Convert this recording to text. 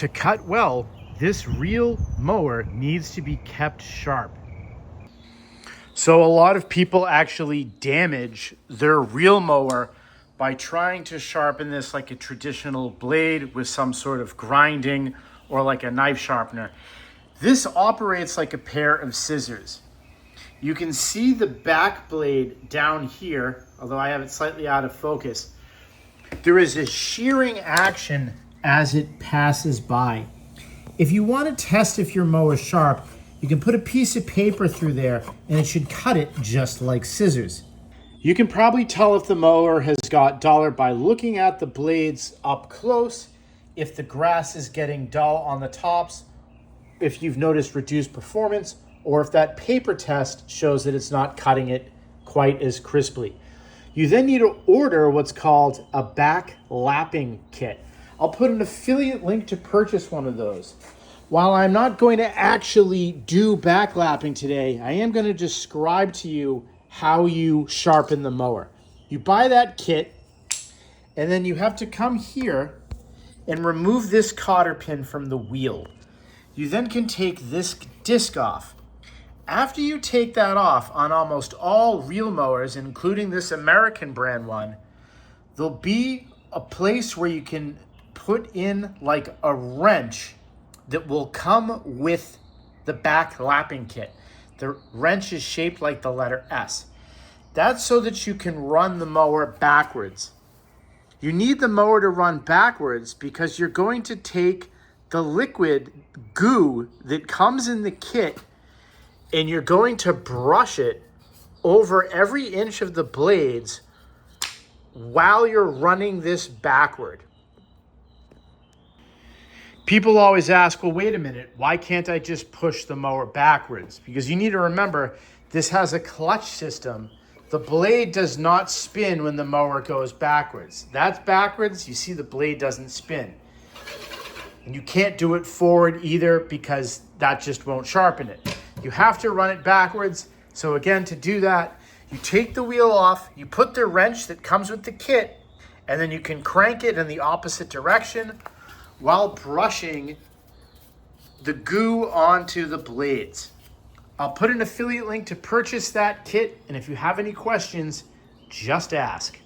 to cut well, this reel mower needs to be kept sharp. So a lot of people actually damage their reel mower by trying to sharpen this like a traditional blade with some sort of grinding or like a knife sharpener. This operates like a pair of scissors. You can see the back blade down here, although I have it slightly out of focus. There is a shearing action as it passes by. If you want to test if your mower is sharp, you can put a piece of paper through there and it should cut it just like scissors. You can probably tell if the mower has got duller by looking at the blades up close, if the grass is getting dull on the tops, if you've noticed reduced performance, or if that paper test shows that it's not cutting it quite as crisply. You then need to order what's called a backlapping kit. I'll put an affiliate link to purchase one of those. While I'm not going to actually do backlapping today, I am going to describe to you how you sharpen the mower. You buy that kit, and then you have to come here and remove this cotter pin from the wheel. You then can take this disc off. After you take that off, on almost all reel mowers, including this American brand one, there'll be a place where you can put in like a wrench that will come with the back lapping kit. The wrench is shaped like the letter S. That's so that you can run the mower backwards. You need the mower to run backwards because you're going to take the liquid goo that comes in the kit and you're going to brush it over every inch of the blades while you're running this backward. People always ask, well, wait a minute, why can't I just push the mower backwards? Because you need to remember, this has a clutch system. The blade does not spin when the mower goes backwards. That's backwards, you see the blade doesn't spin. And you can't do it forward either because that just won't sharpen it. You have to run it backwards. So again, to do that, you take the wheel off, you put the wrench that comes with the kit, and then you can crank it in the opposite direction while brushing the goo onto the blades. I'll put an affiliate link to purchase that kit, and if you have any questions, just ask.